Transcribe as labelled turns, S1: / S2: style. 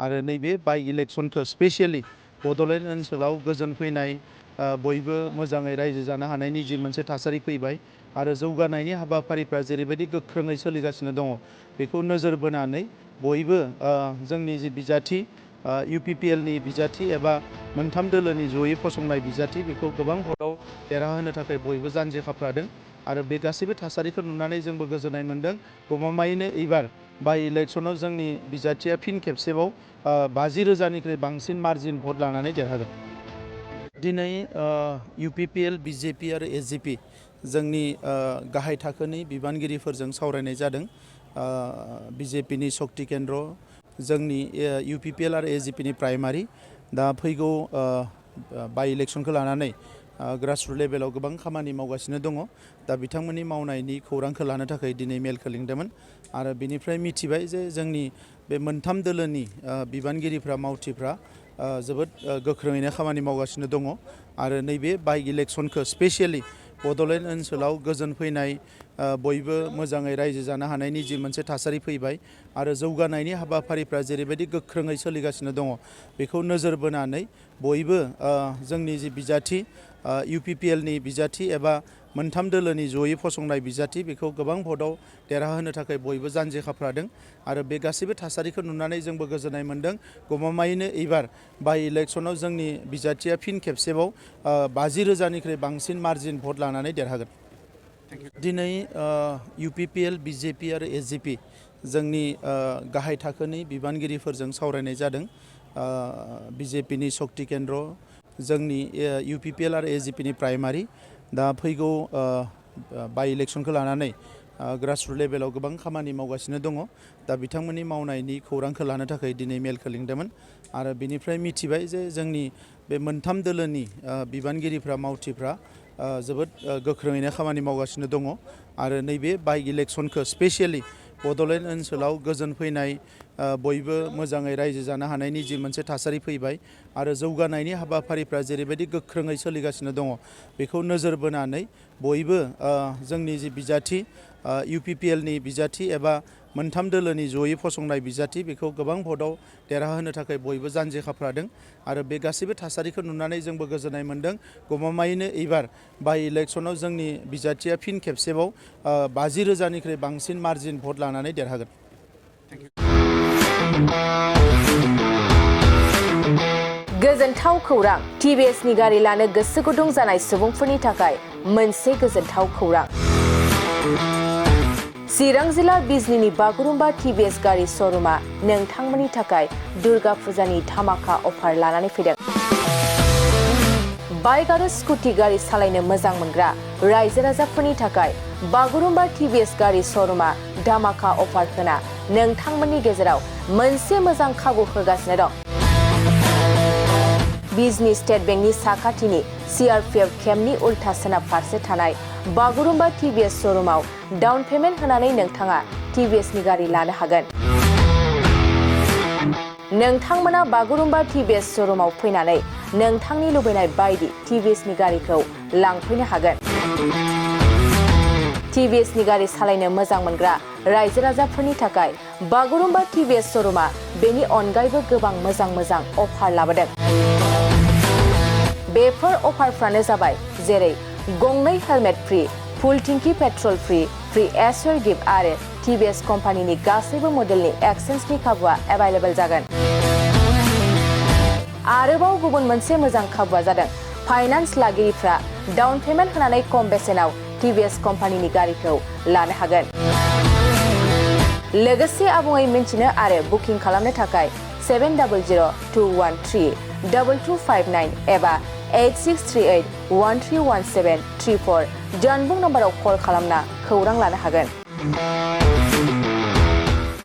S1: आरो नैबे बाइ इलेक्शनखौ स्पेसियलि बड'लेण्ड ओनसोलाव गोजोन फैनाय बयबो मोजाङै रायजो जानो हानायनि जि मोनसे थासारि फैबाय आरो जौगानायनि हाबाफारिफ्रा जेरैबायदि गोख्रोङै सोलिगासिनो दङ बेखौ नोजोर बोनानै बयबो जोंनि जि बिजाथि UPPL नि बिजाथि एबा मोनथाम दोलोनि जयै फसंनाय बिजाथि बेखौ गोबां भटआव देरहाहोनो थाखाय बयबो जानजि खाफ्रादों आरो बे गासैबो थासारिखौ नुनानै जोंबो गोजोननाय मोन्दों। गमामायैनो एबार बाइ इलेक्शनाव जोंनि बिजाथिया फिन खेबसेबाव 50,000निख्रुइ बांसिन मार्जिन भट लानानै देरहागोन। दिनै UPPL, BJP आरो AGP जोंनि गाहाय थाखोनि बिबानगिरिफोरजों सावरायनाय जादों। BJPनि शक्ति केन्द्र, जोंनि UPPL आरो AGPनि प्राइमारि। दा फैगौ बाइ इलेक्शनखौ लानानै ग्रासरुट लेभेलाव गोबां खामानि मावगासिनो दङ। दा बिथांमोननि मावनायनि खौरांखौ लानो थाखाय दिनै मेलखौ लिंदोंमोन आरो बिनिफ्राय मिथिबाय जे जोंनि बे मोनथाम दोलोनि बिबानगिरिफ्रा मावथिफ्रा जोबोद गोख्रोङैनो खामानि मावगासिनो दङ आरो नैबे बाइ इलेक्शनखौ स्पेसियलि बड'लेण्ड ओनसोलाव गोजोन फैनाय बयबो मोजाङै रायजो जानो हानायनि जि मोनसे थासारि फैबाय आरो जौगानायनि हाबाफारिफ्रा जेरैबायदि गोख्रोङै सोलिगासिनो दङ बेखौ नोजोर बोनानै बयबो जोंनि जि बिजाथि UPPL नि बिजाथि एबा मोनथाम दोलोनि जयै फसंनाय बिजाथि बेखौ गोबां भटआव देरहाहोनो थाखाय बयबो जानजि खाफ्रादों आरो बे गासैबो थासारिखौ नुनानै जोंबो गोजोननाय मोन्दों। गमामायैनो एबार बाइ इलेक्शनाव जोंनि बिजाथिया फिन खेबसेबाव 50,000निख्रुइ बांसिन मार्जिन भट लानानै देरहागोन। दिनै UPPL, BJP आरो AGP जोंनि गाहाय थाखोनि बिबानगिरिफोरजों सावरायनाय जादों। BJPनि शक्ति केन्द्र, जोंनि UPPL आरो AGPनि प्राइमारि। दा फैगौ बाइ इलेक्शनखौ लानानै ग्रासरुट लेभेलाव गोबां खामानि मावगासिनो दङ। दा बिथांमोननि मावनायनि खौरांखौ लानो थाखाय दिनै मेलखौ लिंदोंमोन आरो बिनिफ्राय मिथिबाय जे जोंनि बे मोनथाम दोलोनि बिबानगिरिफ्रा मावथिफ्रा जोबोद गोख्रोङैनो खामानि मावगासिनो दङ आरो नैबे बाइ इलेक्शनखौ स्पेसियलि बड'लेण्ड ओनसोलाव गोजोन फैनाय बयबो मोजाङै रायजो जानो हानायनि जि मोनसे थासारि फैबाय आरो जौगानायनि हाबाफारिफ्रा जेरैबायदि गोख्रोङै सोलिगासिनो दङ बेखौ नोजोर बोनानै बयबो जोंनि जि बिजाथि UPPL नि बिजाथि एबा मोनथाम दोलोनि जयै फसंनाय बिजाथि बेखौ गोबां भटआव देरहाहोनो थाखाय बयबो जानजि खाफ्रादों आरो बे गासैबो थासारिखौ नुनानै जोंबो गोजोननाय मोन्दों। गमामायैनो एबार बाइ इलेक्शनाव जोंनि बिजाथिया फिन खेबसेबाव 50,000निख्रुइ बांसिन मार्जिन भट लानानै देरहागोन।
S2: गोजोनथाव खौरां। TVSनि गारि लानो गोसो गुदुं जानाय सुबुंफोरनि थाखाय मोनसे गोजोनथाव खौरां। चिरां जिल्ला बिजनीनि बागुरुम्बा TVS गारि श'रुमा नोंथांमोननि थाखाय दुर्गा फुजानि धामाका अफार लानानै फैदों। बाइक आरो स्कुटि गारि सालायनो मोजां मोनग्रा रायजो राजाफोरनि थाखाय बागुरुम्बा TVS गारि श'रुमा धामाका अफार होना नोंथांमोननि गेजेराव मोनसे मोजां खाबु होगासिनो दं। बिजनी स्टेट बेंकनि साखाथिनि CRPF केम्पनि उल्था सोनाब फारसे थानाय बागुरुम्बा TVS श'रुमाव डाउन पेमेन्ट होनानै नोंथाङा TVSनि गारि लानो हागोन। नोंथांमोना बागुरुम्बा TVS श'रुमाव फैनानै नोंथांनि लुबैनाय बायदि TVSनि गारिखौ लांफैनो हागोन। TVSनि गारि सालायनो मोजां मोनग्रा रायजो राजाफोरनि थाखाय बागुरुम्बा TVS श'रुमा बेनि अनगायैबो गोबां मोजां अफार लाबोदों। बेफोर अफारफ्रानो जाबाय जेरै गंनै हेलमेट फ्रि, फुल टिंकि पेट्रल फ्रि एसुर गिफ्ट आरो TVS कम्पानिनि गासैबो मडेलनि एक्सचेन्जनि खाबुआ एभेलेबल जागोन। आरोबाव गुबुन मोनसे मोजां खाबुआ जादों फाइनान्स लागिरिफ्रा डाउन पेमेन्ट होनानै खम बेसेनाव TVS कम्पानिनि गारिखौ लानो हागोन। लोगोसे आबुङै मिन्थिनो आरो बुकिं खालामनो थाखाय 7002132259 एबा 8638131734 जानबुं नम्बराव कल खालामना खौरां लानो हागोन।